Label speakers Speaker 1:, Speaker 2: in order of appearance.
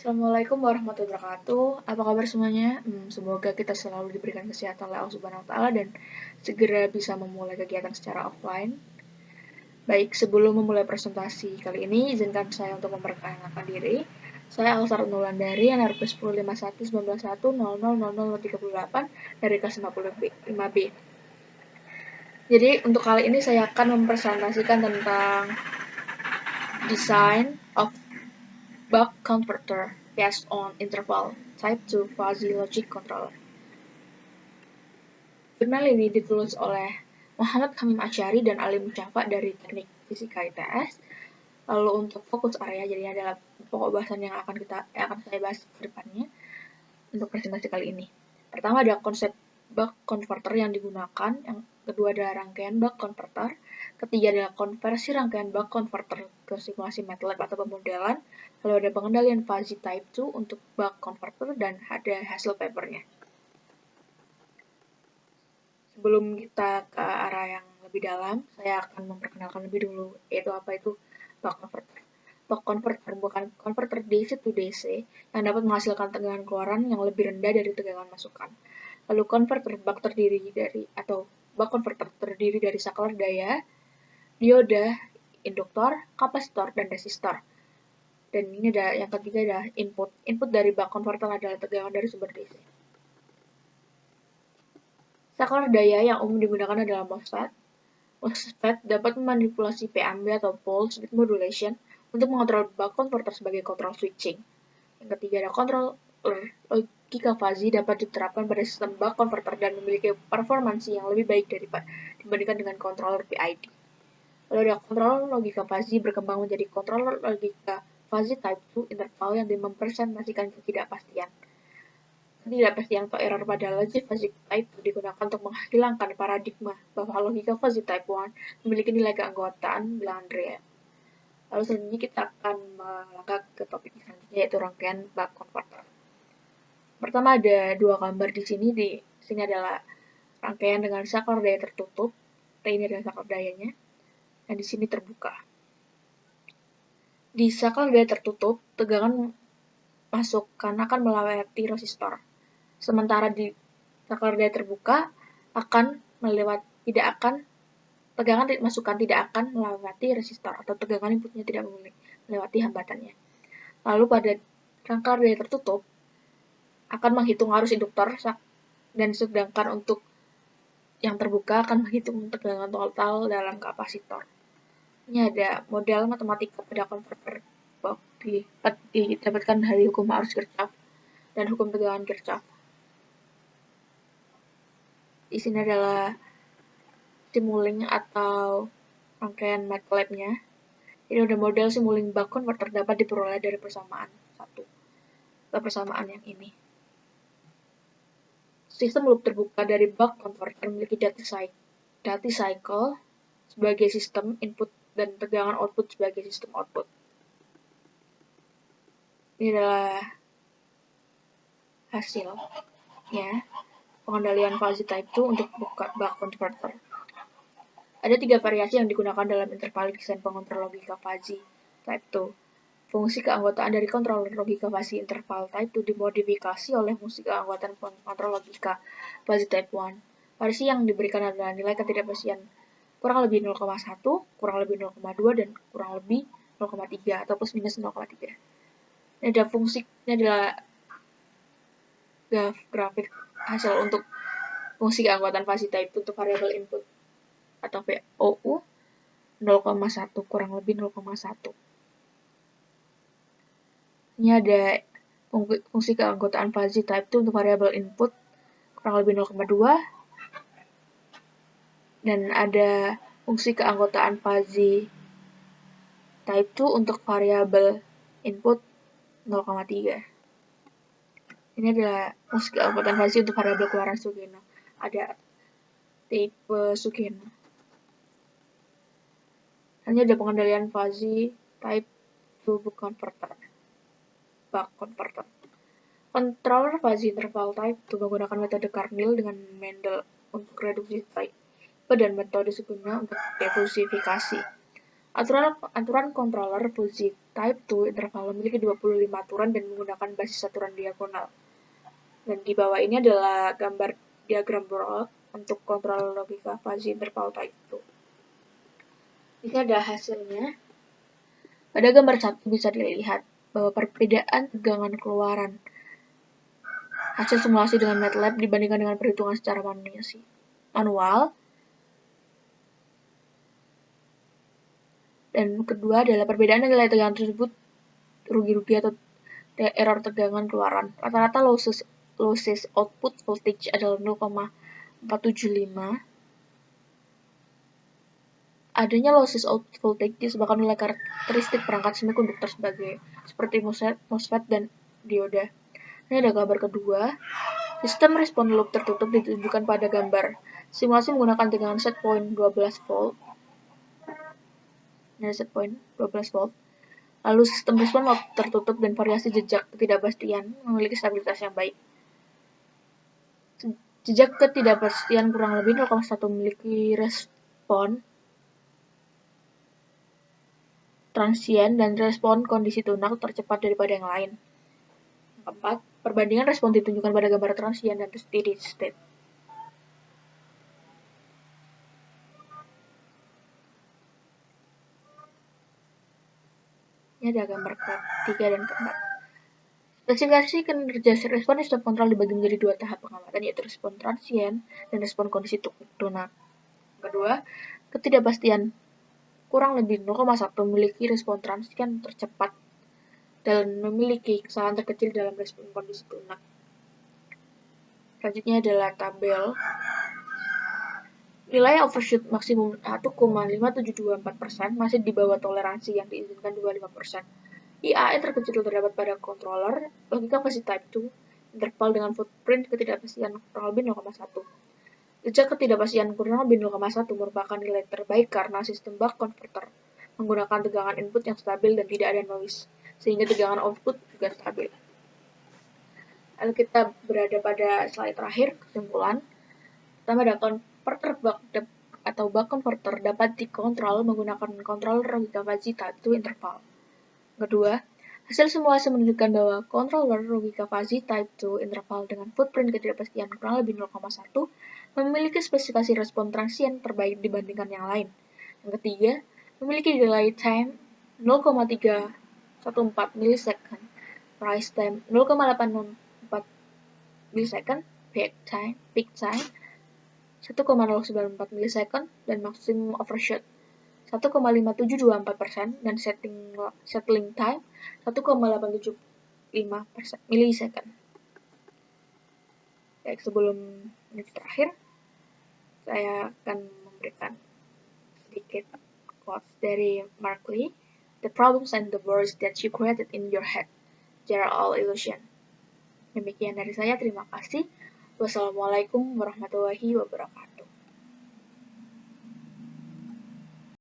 Speaker 1: Assalamualaikum warahmatullahi wabarakatuh. Apa kabar semuanya? Semoga kita selalu diberikan kesehatan oleh Allah Subhanahu wa Ta'ala dan segera bisa memulai kegiatan secara offline. Baik, sebelum memulai presentasi kali ini, izinkan saya untuk memperkenalkan diri. Saya Alsar Nulandari, NRP 105191000038 dari kelas 55B. Jadi, untuk kali ini saya akan mempresentasikan tentang design of buck converter based on interval type 2 fuzzy logic controller. Jurnal ini ditulis oleh Muhammad Kamim Asyari dan Ali Mustafa dari Teknik Fisika ITS. Lalu untuk fokus area, jadi adalah pokok bahasan yang akan saya bahas ke depannya untuk presentasi kali ini. Pertama ada konsep buck converter yang digunakan, yang kedua adalah rangkaian buck converter, ketiga adalah konversi rangkaian buck converter ke simulasi MATLAB atau pemodelan, lalu ada pengendalian fuzzy type 2 untuk buck converter, dan ada hasil papernya. Sebelum kita ke arah yang lebih dalam, saya akan memperkenalkan lebih dulu, yaitu apa itu buck converter. Buck converter bukan konverter DC to DC yang dapat menghasilkan tegangan keluaran yang lebih rendah dari tegangan masukan. Lalu konverter buck converter terdiri dari saklar daya, dioda, induktor, kapasitor, dan resistor. Dan ini ada yang ketiga adalah input. Input dari buck converter adalah tegangan dari sumber DC. Saklar daya yang umum digunakan adalah MOSFET. MOSFET dapat memanipulasi PMB atau pulse width modulation untuk mengontrol buck converter sebagai control switching. Yang ketiga ada controller logika fuzzy dapat diterapkan pada sistem buck converter dan memiliki performansi yang lebih baik dibandingkan dengan controller PID. Lalu ada controller logika fuzzy berkembang menjadi controller logika fuzzy type 2 interval yang mempresentasikan ketidakpastian. Ketidakpastian atau error pada logic fuzzy type 2 digunakan untuk menghilangkan paradigma bahwa logika fuzzy type 1 memiliki nilai keanggotaan bilangan real. Lalu selanjutnya kita akan melangkah ke topik selanjutnya, yaitu rangkaian buck converter. Pertama ada dua gambar di sini. Di sini adalah rangkaian dengan saklar daya tertutup. Ini adalah saklar dayanya. Dan di sini terbuka. Di saklar daya tertutup, tegangan masukan akan melewati resistor. Sementara di saklar daya terbuka tegangan masukan tidak akan melewati resistor atau tegangan inputnya tidak melewati hambatannya. Lalu pada saklar daya tertutup akan menghitung arus induktor, dan sedangkan untuk yang terbuka akan menghitung tegangan total dalam kapasitor. Ini ada model matematika pada konverter buck didapatkan dari hukum arus Kirchhoff dan hukum tegangan Kirchhoff. Di sini adalah simulink atau rangkaian MATLAB-nya. Ini ada model simulink buck converter dapat diperoleh dari persamaan yang ini. Sistem loop terbuka dari buck converter memiliki dati cycle sebagai sistem input dan tegangan output sebagai sistem output. Ini adalah hasilnya pengendalian fuzzy type 2 untuk buck converter. Ada 3 variasi yang digunakan dalam interval desain pengontrol logika fuzzy type 2. Fungsi keanggotaan dari kontroler logika fuzzy interval type 2 dimodifikasi oleh fungsi keanggotaan pengontrol logika fuzzy type 1. Variasi yang diberikan adalah nilai ketidakpastian kurang lebih 0,1, kurang lebih 0,2, dan kurang lebih 0,3 atau plus minus 0,3. Ini ada ini adalah grafik hasil untuk fungsi keanggotaan fuzzy type 2 untuk variabel input atau VOU 0,1 kurang lebih 0,1. Ini ada fungsi keanggotaan fuzzy type 2 untuk variabel input kurang lebih 0,2, dan ada fungsi keanggotaan fuzzy type 2 untuk variabel input 0,3. Ini adalah fungsi keanggotaan fuzzy untuk variabel keluaran Sugeno. Ada tipe Sugeno. Ini ada pengendalian fuzzy type 2 buck converter. Controller fuzzy interval type 2 menggunakan metode Carnil dengan Mendel untuk reduksi type dan metode Sugeno untuk defusifikasi. Aturan controller fuzzy type 2 interval memiliki 25 aturan dan menggunakan basis aturan diagonal. Dan di bawah ini adalah gambar diagram Bloch untuk kontrol logika fuzzy interval type 2. Ini ada hasilnya. Pada gambar 1 bisa dilihat bahwa perbedaan tegangan keluaran hasil simulasi dengan MATLAB dibandingkan dengan perhitungan secara manual. Dan kedua adalah perbedaan nilai tegangan tersebut rugi-rugi atau error tegangan keluaran. Rata-rata losses output voltage adalah 0,475. Adanya losses output voltage disebabkan oleh karakteristik perangkat semikonduktor seperti MOSFET dan dioda. Ini ada gambar kedua. Sistem respon loop tertutup ditunjukkan pada gambar. Simulasi menggunakan tegangan set point 12 volt. Ini set point 12 volt. Lalu sistem respon loop tertutup dan variasi jejak ketidakpastian memiliki stabilitas yang baik. Jejak ketidakpastian kurang lebih 0,1 memiliki respon transien dan respon kondisi tunak tercepat daripada yang lain. Yang keempat, perbandingan respon ditunjukkan pada gambar transien dan steady state. Ini ada gambar ketiga dan keempat. Spesifikasi kinerja respon step kontrol dibagi menjadi dua tahap pengamatan, yaitu respon transien dan respon kondisi tunak. Kedua, ketidakpastian kurang lebih 0,1 memiliki respon transien tercepat dan memiliki kesalahan terkecil dalam respon kondisi tunak. Selanjutnya adalah tabel. Nilai overshoot maksimum 1,5724% masih di bawah toleransi yang diizinkan 25%. IAE terkecil terdapat pada controller logika fuzzy type 2 interval dengan footprint ketidakpastian kurang lebih 0,1. Jejak ketidakpastian kurang lebih 0,1 merupakan nilai terbaik karena sistem buck converter menggunakan tegangan input yang stabil dan tidak ada noise, sehingga tegangan output juga stabil. Lalu kita berada pada slide terakhir, kesimpulan. Pertama ada converter buck converter dapat dikontrol menggunakan controller logika fuzzy type 2 interval. Kedua, hasil simulasi menunjukkan bahwa controller logika fuzzy type 2 interval dengan footprint ketidakpastian kurang lebih 0,1 memiliki spesifikasi respon transien terbaik dibandingkan yang lain. Yang ketiga, memiliki delay time 0,314 millisecond, rise time 0,804 millisecond, peak time 1,094 millisecond, dan maximum overshoot 1,5724% dan settling time 1,875 millisecond. Baik, sebelum menit terakhir, saya akan memberikan sedikit quotes dari Mark Lee. The problems and the worries that you created in your head, they are all illusion. Demikian dari saya, terima kasih. Wassalamualaikum warahmatullahi wabarakatuh.